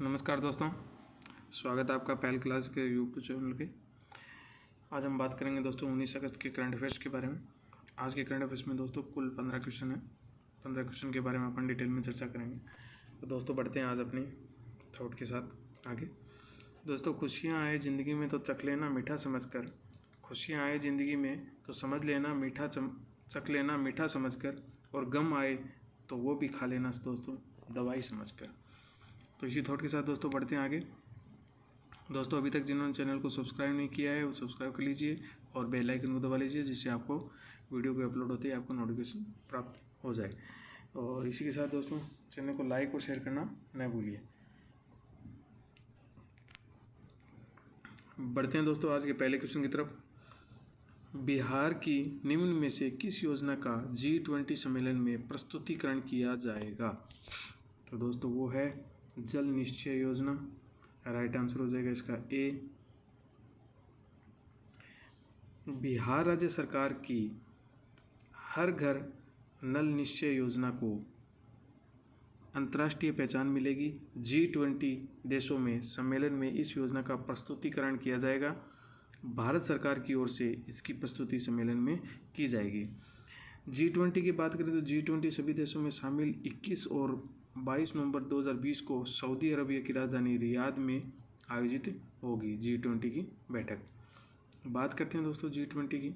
नमस्कार दोस्तों, स्वागत है आपका पहल क्लास के यूट्यूब चैनल पे। आज हम बात करेंगे दोस्तों 19 अगस्त के करंट अफेयर्स के बारे में। आज के करंट अफेयर्स में दोस्तों कुल 15 क्वेश्चन है। 15 क्वेश्चन के बारे में अपन डिटेल में चर्चा करेंगे। तो दोस्तों बढ़ते हैं आज अपनी थॉट के साथ आगे। दोस्तों खुशियाँ आए ज़िंदगी में तो चख लेना मीठा समझ कर, खुशियाँ आए ज़िंदगी में तो समझ लेना मीठा चख लेना मीठा समझ कर, और गम आए तो वो भी खा लेना दोस्तों दवाई समझ कर। तो इसी थॉट के साथ दोस्तों बढ़ते हैं आगे। दोस्तों अभी तक जिन्होंने चैनल को सब्सक्राइब नहीं किया है वो सब्सक्राइब कर लीजिए और बेल आइकन को दबा लीजिए, जिससे आपको वीडियो को अपलोड होते ही आपको नोटिफिकेशन प्राप्त हो जाए। और इसी के साथ दोस्तों चैनल को लाइक और शेयर करना न भूलिए। बढ़ते हैं दोस्तों आज के पहले क्वेश्चन की तरफ। बिहार की निम्न में से किस योजना का G20 सम्मेलन में प्रस्तुतिकरण किया जाएगा? तो दोस्तों वो है जल निश्चय योजना। राइट आंसर हो जाएगा इसका ए। बिहार राज्य सरकार की हर घर नल निश्चय योजना को अंतर्राष्ट्रीय पहचान मिलेगी। G20 देशों में सम्मेलन में इस योजना का प्रस्तुतिकरण किया जाएगा। भारत सरकार की ओर से इसकी प्रस्तुति सम्मेलन में की जाएगी। G20 की बात करें तो G20 सभी देशों में शामिल 21 और 22 नवंबर 2020 को सऊदी अरबिया की राजधानी रियाद में आयोजित होगी G20 की बैठक। बात करते हैं दोस्तों G20 की।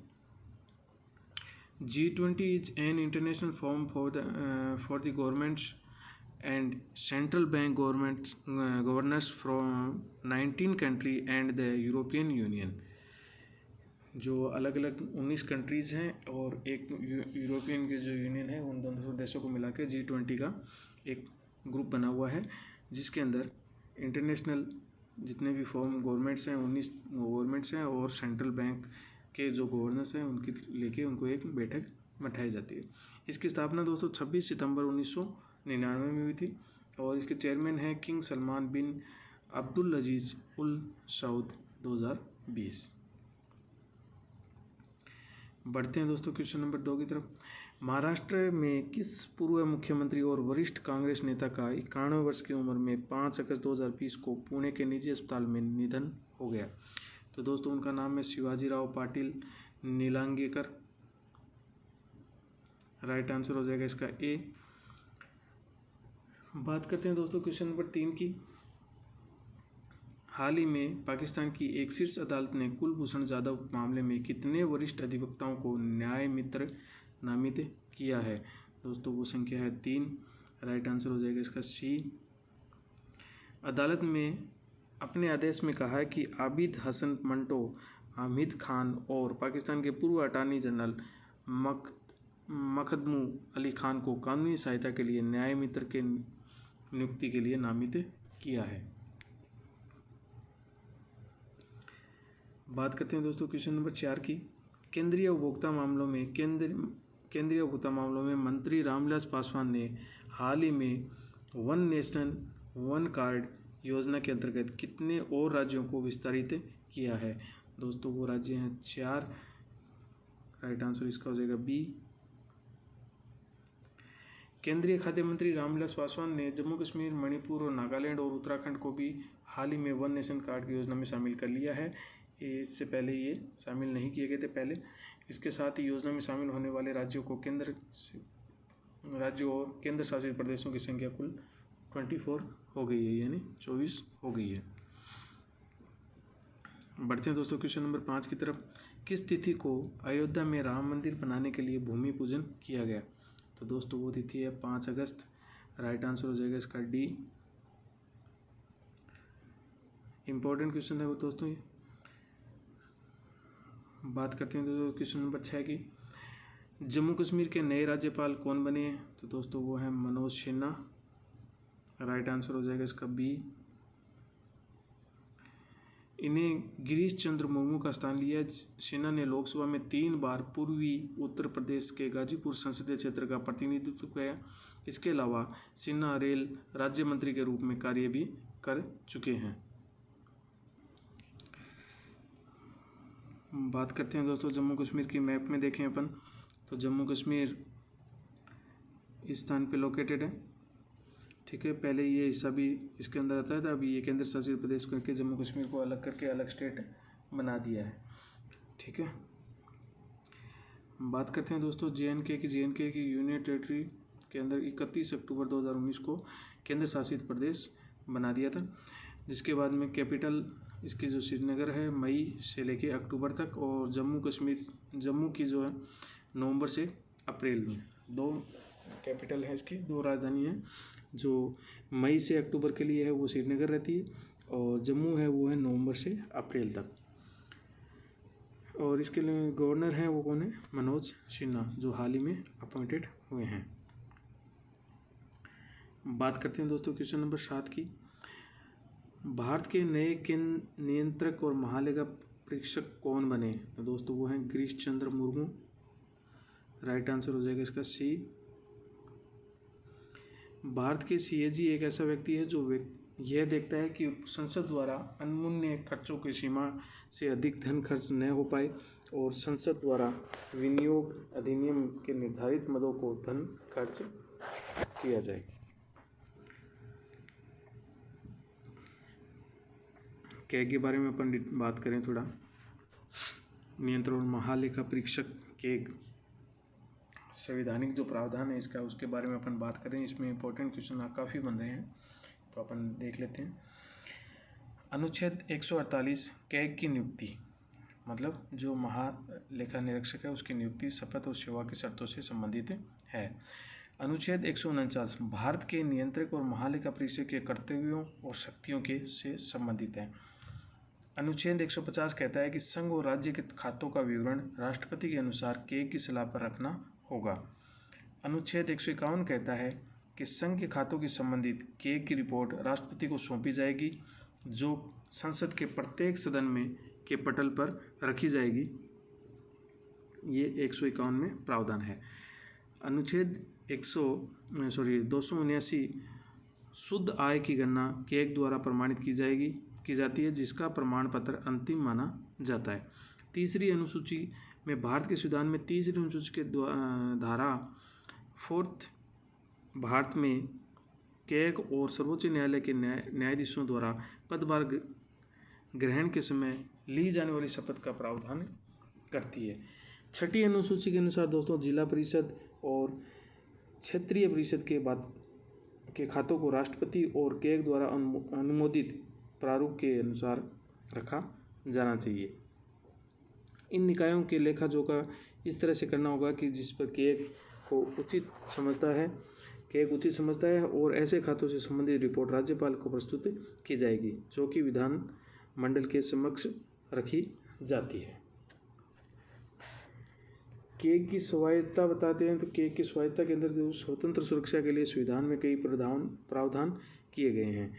G20 is an international forum for the governments and central bank governors from 19 country and the European union. जो अलग अलग 19 कंट्रीज़ हैं और एक यूरोपियन के जो यूनियन है, उन दोनों देशों को मिला के G20 का एक ग्रुप बना हुआ है, जिसके अंदर इंटरनेशनल जितने भी फॉर्म गवर्नमेंट्स हैं 19 गवर्नमेंट्स हैं और सेंट्रल बैंक के जो गवर्नर्स हैं उनकी लेके उनको एक बैठक बैठाई जाती है। इसकी स्थापना दोस्तों 26 सितंबर 1999 में हुई थी और इसके चेयरमैन हैं किंग सलमान बिन अब्दुल अजीज उल सऊद 2020। बढ़ते हैं दोस्तों क्वेश्चन नंबर 2 की तरफ। महाराष्ट्र में किस पूर्व मुख्यमंत्री और वरिष्ठ कांग्रेस नेता का 91 वर्ष की उम्र में 5 अगस्त 2020 को पुणे के निजी अस्पताल में निधन हो गया? तो दोस्तों उनका नाम है शिवाजीराव पाटिल नीलांगेकर। राइट आंसर हो जाएगा इसका ए। बात करते हैं दोस्तों क्वेश्चन नंबर 3 की। हाल ही में पाकिस्तान की एक शीर्ष अदालत ने कुलभूषण जाधव मामले में कितने वरिष्ठ अधिवक्ताओं को न्याय मित्र नामित किया है? दोस्तों वो संख्या है 3। राइट आंसर हो जाएगा इसका सी। अदालत में अपने आदेश में कहा है कि आबिद हसन मंटो, हामिद खान और पाकिस्तान के पूर्व अटॉर्नी जनरल मखदूम अली खान को कानूनी सहायता के लिए न्याय मित्र के नियुक्ति के लिए नामित किया है। बात करते हैं दोस्तों क्वेश्चन नंबर 4 की। केंद्रीय उपभोक्ता मामलों में मंत्री रामविलास पासवान ने हाल ही में वन नेशन वन कार्ड योजना के अंतर्गत कितने और राज्यों को विस्तारित किया है? दोस्तों वो राज्य हैं 4। राइट आंसर इसका हो जाएगा बी। केंद्रीय खाद्य मंत्री रामविलास पासवान ने जम्मू कश्मीर, मणिपुर और नागालैंड और उत्तराखंड को भी हाल ही में वन नेशन कार्ड की योजना में शामिल कर लिया है। इससे पहले ये शामिल नहीं किए गए थे पहले। इसके साथ ही योजना में शामिल होने वाले राज्यों और केंद्र शासित प्रदेशों की संख्या कुल 24 हो गई है, यानी 24 हो गई है। बढ़ते हैं दोस्तों क्वेश्चन नंबर 5 की तरफ। किस तिथि को अयोध्या में राम मंदिर बनाने के लिए भूमि पूजन किया गया? तो दोस्तों वो तिथि है 5 अगस्त। राइट आंसर हो जाएगा इसका डी। इम्पोर्टेंट क्वेश्चन है वो दोस्तों ये। बात करते हैं दोस्तों क्वेश्चन नंबर 6 की। जम्मू कश्मीर के नए राज्यपाल कौन बने हैं? तो दोस्तों वो है मनोज सिन्हा। राइट आंसर हो जाएगा इसका बी। इन्हें गिरीश चंद्र मुर्मू का स्थान लिया। सिन्हा ने लोकसभा में 3 बार पूर्वी उत्तर प्रदेश के गाजीपुर संसदीय क्षेत्र का प्रतिनिधित्व किया। इसके अलावा सिन्हा रेल राज्य मंत्री के रूप में कार्य भी कर चुके हैं। बात करते हैं दोस्तों जम्मू कश्मीर की मैप में देखें अपन तो जम्मू कश्मीर इस स्थान पे लोकेटेड है ठीक है, पहले ये हिस्सा भी इसके अंदर आता था, अभी ये केंद्र शासित प्रदेश करके जम्मू कश्मीर को अलग करके अलग स्टेट बना दिया है। ठीक है, बात करते हैं दोस्तों जे एन के की यूनियन टेरिटरी के अंदर 31 अक्टूबर 2019 को केंद्र शासित प्रदेश बना दिया था, जिसके बाद में कैपिटल इसकी जो श्रीनगर है मई से लेके अक्टूबर तक, और जम्मू की जो है नवंबर से अप्रैल में। 2 कैपिटल है इसकी, 2 राजधानी है। जो मई से अक्टूबर के लिए है वो श्रीनगर रहती है, और जम्मू है वो है नवंबर से अप्रैल तक। और इसके लिए गवर्नर हैं वो कौन है? मनोज सिन्हा, जो हाल ही में अपॉइंटेड हुए हैं। बात करते हैं दोस्तों क्वेश्चन नंबर 7 की। भारत के नए केंद्र नियंत्रक और महालेखा परीक्षक कौन बने? तो दोस्तों वो हैं गिरीश चंद्र मुर्मू। राइट आंसर हो जाएगा इसका सी। भारत के सीएजी एक ऐसा व्यक्ति है जो यह देखता है कि संसद द्वारा अनमूल्य खर्चों की सीमा से अधिक धन खर्च न हो पाए, और संसद द्वारा विनियोग अधिनियम के निर्धारित मदों को धन खर्च किया जाए। कैग के बारे में अपन बात करें थोड़ा। नियंत्रण और महालेखा परीक्षक कैग, संवैधानिक जो प्रावधान है इसका, उसके बारे में अपन बात करें। इसमें इंपॉर्टेंट क्वेश्चन काफ़ी बन रहे हैं, तो अपन देख लेते हैं। अनुच्छेद 148 कैग की नियुक्ति, मतलब जो महालेखा निरीक्षक है उसकी नियुक्ति शपथ और सेवा की शर्तों से संबंधित है। अनुच्छेद 149 भारत के नियंत्रक और महालेखा परीक्षक के कर्तव्यों और शक्तियों के से संबंधित है। अनुच्छेद 150 कहता है कि संघ और राज्य के खातों का विवरण राष्ट्रपति के अनुसार कैग की सलाह पर रखना होगा। अनुच्छेद 151 कहता है कि संघ के खातों की संबंधित कैग की रिपोर्ट राष्ट्रपति को सौंपी जाएगी, जो संसद के प्रत्येक सदन में के पटल पर रखी जाएगी। ये 151 में प्रावधान है। अनुच्छेद 279 शुद्ध आय की गणना कैग द्वारा प्रमाणित की जाती है, जिसका प्रमाण पत्र अंतिम माना जाता है। तीसरी अनुसूची में भारत के संविधान में तीसरी अनुसूची के धारा 4 भारत में कैग और सर्वोच्च न्यायालय के न्यायाधीशों द्वारा पदभार ग्रहण के समय ली जाने वाली शपथ का प्रावधान करती है। छठी अनुसूची के अनुसार दोस्तों जिला परिषद और क्षेत्रीय परिषद के खातों को राष्ट्रपति और कैग द्वारा अनुमोदित प्रारूप के अनुसार रखा जाना चाहिए। इन निकायों के लेखा जोखा इस तरह से करना होगा कि जिस पर कैग उचित समझता है, और ऐसे खातों से संबंधित रिपोर्ट राज्यपाल को प्रस्तुत की जाएगी, जो कि विधान मंडल के समक्ष रखी जाती है। कैग की स्वायत्तता बताते हैं, तो कैग की स्वायत्तता के अंदर स्वतंत्र सुरक्षा के लिए संविधान में कई प्रावधान किए गए हैं।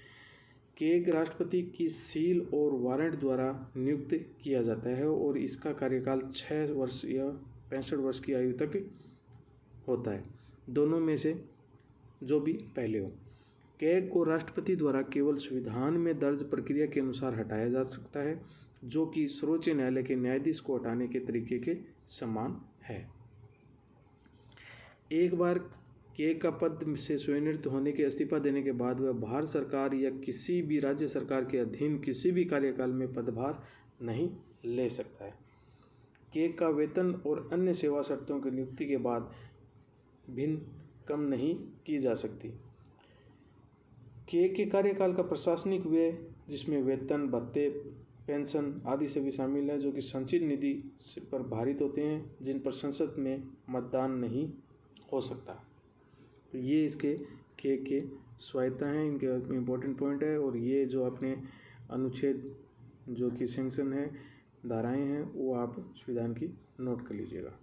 कैग राष्ट्रपति की सील और वारंट द्वारा नियुक्त किया जाता है, और इसका कार्यकाल 6 वर्ष या 65 वर्ष की आयु तक होता है, दोनों में से जो भी पहले हो। कैग को राष्ट्रपति द्वारा केवल संविधान में दर्ज प्रक्रिया के अनुसार हटाया जा सकता है, जो कि सर्वोच्च न्यायालय के न्यायाधीश को हटाने के तरीके के समान है। एक बार कैग का पद से स्वनिवृत्त होने के इस्तीफा देने के बाद वह भारत सरकार या किसी भी राज्य सरकार के अधीन किसी भी कार्यकाल में पदभार नहीं ले सकता है। कैग का वेतन और अन्य सेवा शर्तों की नियुक्ति के बाद भिन्न कम नहीं की जा सकती। कैग के कार्यकाल का प्रशासनिक व्यय, जिसमें वेतन, भत्ते, पेंशन आदि सभी शामिल है, जो कि संचित निधि पर भारित होते हैं, जिन पर संसद में मतदान नहीं हो सकता। तो ये इसके कैग के स्वायत्तता हैं, इनके इम्पोर्टेंट पॉइंट है। और ये जो अपने अनुच्छेद जो कि सेंक्शन है, धाराएं हैं, वो आप संविधान की नोट कर लीजिएगा।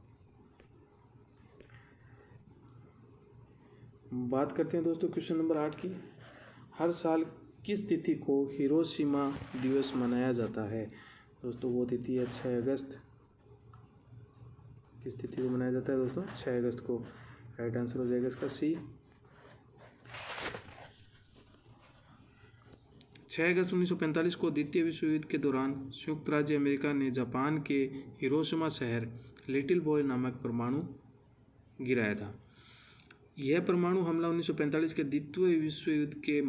बात करते हैं दोस्तों क्वेश्चन नंबर 8 की। हर साल किस तिथि को हिरोशिमा दिवस मनाया जाता है? दोस्तों वो तिथि है 6 अगस्त। किस तिथि को मनाया जाता है दोस्तों? 6 अगस्त को। राइट आंसर हो जाएगा इसका सी। 6 अगस्त 1945 को द्वितीय विश्व युद्ध के दौरान संयुक्त राज्य अमेरिका ने जापान के हिरोशिमा शहर लिटिल बॉय नामक परमाणु गिराया था। यह परमाणु हमला 1945 के द्वितीय विश्व युद्ध के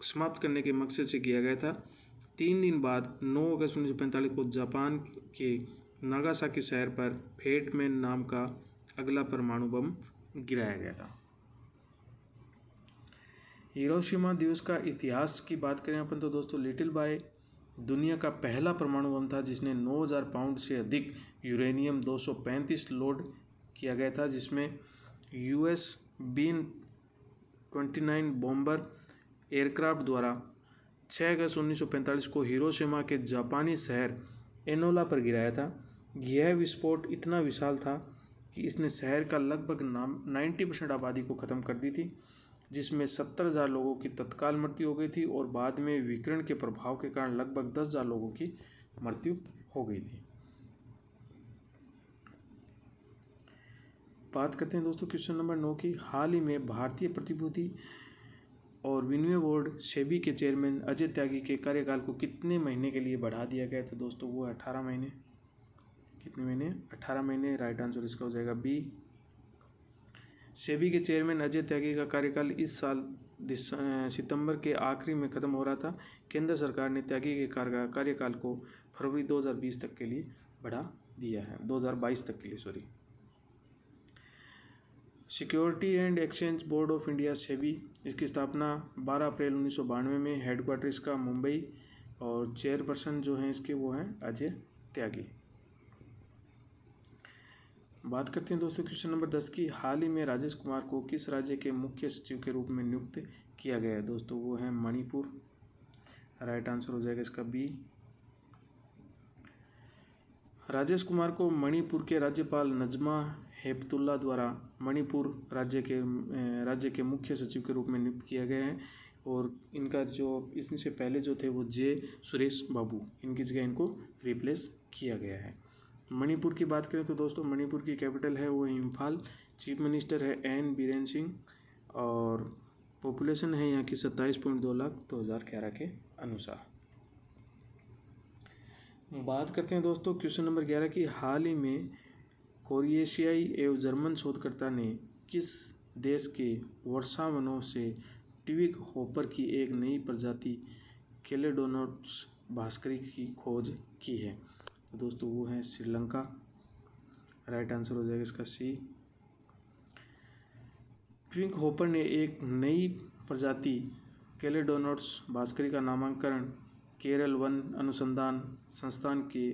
समाप्त करने के मकसद से किया गया था। 3 दिन बाद 9 अगस्त 1945 को जापान के नागासाकी शहर पर फेट मैन नाम का अगला परमाणु बम गिराया गया था। हिरोशिमा दिवस का इतिहास की बात करें अपन तो दोस्तों, लिटिल बॉय दुनिया का पहला परमाणु बम था जिसने 9000 पाउंड से अधिक यूरेनियम 235 लोड किया गया था, जिसमें US B-29 बॉम्बर एयरक्राफ्ट द्वारा 6 अगस्त 1945 को हिरोशिमा के जापानी शहर एनोला पर गिराया था। यह विस्फोट इतना विशाल था कि इसने शहर का लगभग 90% आबादी को ख़त्म कर दी थी, जिसमें 70,000 लोगों की तत्काल मृत्यु हो गई थी और बाद में विकिरण के प्रभाव के कारण लगभग 10,000 लोगों की मृत्यु हो गई थी। बात करते हैं दोस्तों क्वेश्चन नंबर 9 की। हाल ही में भारतीय प्रतिभूति और विनिमय बोर्ड सेबी के चेयरमैन अजय त्यागी के कार्यकाल को कितने महीने के लिए बढ़ा दिया गया? तो दोस्तों वो 18 महीने। कितने महीने? 18 महीने। राइट आंसर इसका हो जाएगा बी। सेबी के चेयरमैन अजय त्यागी का कार्यकाल इस साल सितंबर के आखिरी में ख़त्म हो रहा था। केंद्र सरकार ने त्यागी के कार्यकाल को फरवरी 2020 तक के लिए बढ़ा दिया है, 2022 तक के लिए, sorry. Security and exchange board of India SEBI, इसकी स्थापना 12 अप्रैल 1992 में, हेडक्वार्टर इसका मुंबई, और चेयरपर्सन जो हैं इसके वो हैं अजय त्यागी। बात करते हैं दोस्तों क्वेश्चन नंबर 10 की। हाल ही में राजेश कुमार को किस राज्य के मुख्य सचिव के रूप में नियुक्त किया गया है? दोस्तों वो है मणिपुर। राइट आंसर हो जाएगा इसका बी। राजेश कुमार को मणिपुर के राज्यपाल नजमा हेपतुल्ला द्वारा मणिपुर राज्य के मुख्य सचिव के रूप में नियुक्त किया गया है, और इनका जो इससे पहले जो थे वो जे सुरेश बाबू, इनकी जगह इनको रिप्लेस किया गया है। मणिपुर की बात करें तो दोस्तों मणिपुर की कैपिटल है वो इम्फाल। चीफ मिनिस्टर है एन बीरेन सिंह, और पॉपुलेशन है यहाँ की 27.2 लाख 2011 के अनुसार। बात करते हैं दोस्तों क्वेश्चन नंबर 11 की। हाल ही में क्रोएशियाई एवं जर्मन शोधकर्ता ने किस देश के वर्षावनों से ट्विग हॉपर की एक नई प्रजाति कैलेडोनोट्स भास्करी की खोज की है? तो दोस्तों वो है श्रीलंका। राइट आंसर हो जाएगा इसका सी। ट्विग हॉपर ने एक नई प्रजाति कैलेडोनोट्स भास्करी का नामकरण केरल वन अनुसंधान संस्थान के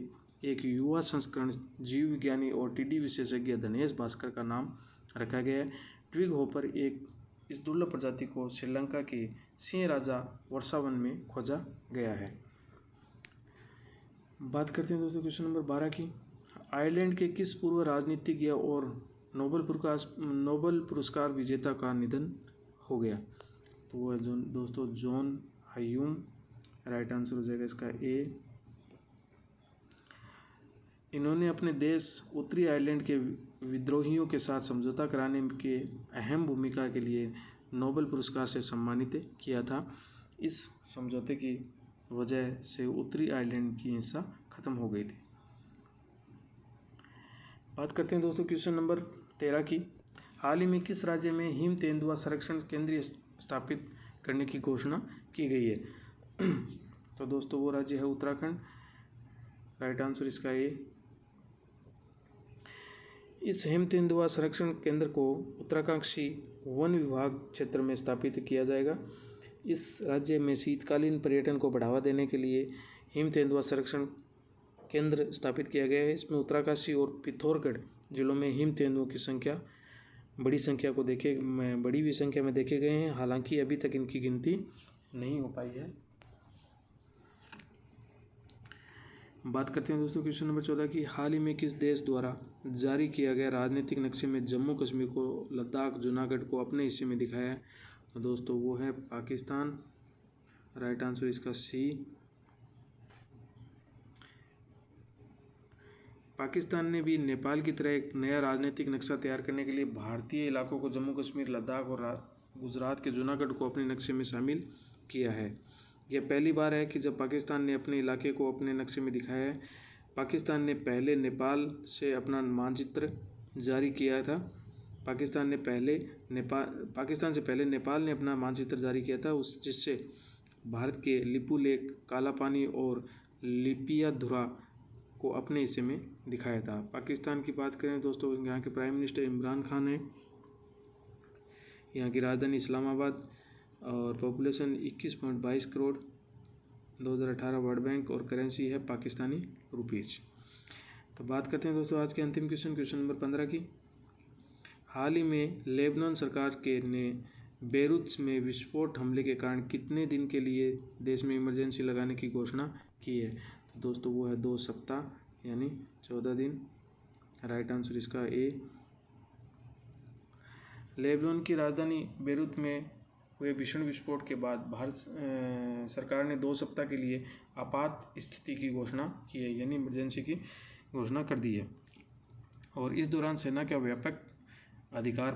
एक युवा संस्करण जीव विज्ञानी और टीडी विशेषज्ञ धनेश भास्कर का नाम रखा गया है। ट्विग हॉपर इस दुर्लभ प्रजाति को श्रीलंका के सिंह राजा वर्षावन में खोजा गया है। बात करते हैं दोस्तों क्वेश्चन नंबर 12 की। आयरलैंड के किस पूर्व राजनीतिज्ञ और नोबेल पुरस्कार विजेता का निधन हो गया? तो वो है दोस्तों जॉन हयूम। राइट आंसर हो जाएगा इसका ए। इन्होंने अपने देश उत्तरी आयरलैंड के विद्रोहियों के साथ समझौता कराने के अहम भूमिका के लिए नोबेल पुरस्कार से सम्मानित किया था। इस समझौते की वजह से उत्तरी आयरलैंड की हिंसा खत्म हो गई थी। बात करते हैं दोस्तों क्वेश्चन नंबर 13 की। हाल ही में किस राज्य में हिम तेंदुआ संरक्षण केंद्र स्थापित करने की घोषणा की गई है? तो दोस्तों वो राज्य है उत्तराखंड। राइट आंसर इसका ए। इस हिम तेंदुआ संरक्षण केंद्र को उत्तराकाशी वन विभाग क्षेत्र में स्थापित किया जाएगा। इस राज्य में शीतकालीन पर्यटन को बढ़ावा देने के लिए हिम तेंदुआ संरक्षण केंद्र स्थापित किया गया है। इसमें उत्तराकाशी और पिथौरागढ़ जिलों में हिम तेंदुओं की संख्या बड़ी भी संख्या में देखे गए हैं। हालांकि अभी तक इनकी गिनती नहीं हो पाई है। बात करते हैं दोस्तों क्वेश्चन नंबर 14 की। हाल ही में किस देश द्वारा जारी किया गया राजनीतिक नक्शे में जम्मू कश्मीर को, लद्दाख, जूनागढ़ को अपने हिस्से में दिखाया है? तो दोस्तों वो है पाकिस्तान। राइट आंसर इसका सी। पाकिस्तान ने भी नेपाल की तरह एक नया राजनीतिक नक्शा तैयार करने के लिए भारतीय इलाकों को जम्मू कश्मीर, लद्दाख और गुजरात के जूनागढ़ को अपने नक्शे में शामिल किया है। यह पहली बार है कि जब पाकिस्तान ने अपने इलाके को अपने नक्शे में दिखाया है। पाकिस्तान ने पहले नेपाल से अपना मानचित्र जारी किया था, पाकिस्तान से पहले नेपाल ने अपना मानचित्र जारी किया था, जिससे भारत के लिपू लेक, काला पानी और लिपियाधुरा को अपने हिस्से में दिखाया था। पाकिस्तान की बात करें दोस्तों, यहाँ के प्राइम मिनिस्टर इमरान खान है, यहाँ की राजधानी इस्लामाबाद और पॉपुलेशन 21.22 करोड़, 2018 वर्ल्ड बैंक और करेंसी है पाकिस्तानी रुपीज़। तो बात करते हैं दोस्तों आज के अंतिम क्वेश्चन नंबर 15 की। हाल ही में लेबनान सरकार ने बेरूत में विस्फोट हमले के कारण कितने दिन के लिए देश में इमरजेंसी लगाने की घोषणा की है? तो दोस्तों वो है 2 सप्ताह यानी 14 दिन। राइट आंसर इसका ए। लेबनान की राजधानी बेरूत में हुए भीषण विस्फोट के बाद भारत सरकार ने 2 सप्ताह के लिए आपात स्थिति की घोषणा की है, यानी इमरजेंसी की घोषणा कर दी है। और इस दौरान सेना को व्यापक अधिकार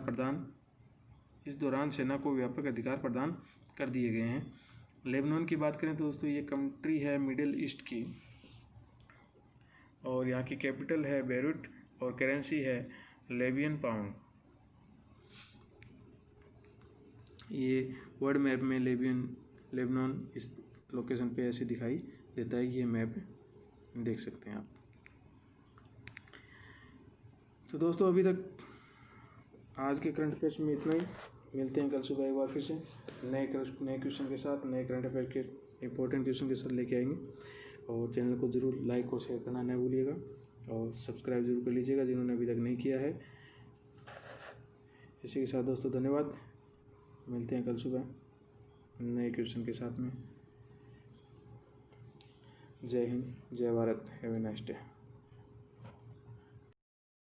प्रदान कर दिए गए हैं। लेबनान की बात करें तो दोस्तों ये कंट्री है मिडिल ईस्ट की, और यहाँ की कैपिटल है बेरूट और करेंसी है लेबियन पाउंड। ये वर्ल्ड मैप में लेबनान इस लोकेशन पे ऐसे दिखाई देता है, ये मैप देख सकते हैं आप। तो दोस्तों अभी तक आज के करंट अफेयर्स में इतना ही। मिलते हैं कल सुबह एक बार फिर से नए क्वेश्चन के साथ, नए करंट अफेयर के इंपॉर्टेंट क्वेश्चन के साथ लेके आएंगे। और चैनल को ज़रूर लाइक और शेयर करना न भूलिएगा, और सब्सक्राइब जरूर कर लीजिएगा जिन्होंने अभी तक नहीं किया है। इसी के साथ दोस्तों धन्यवाद। मिलते हैं कल सुबह नए क्वेश्चन के साथ में। जय हिंद, जय Bharat, have a nice day.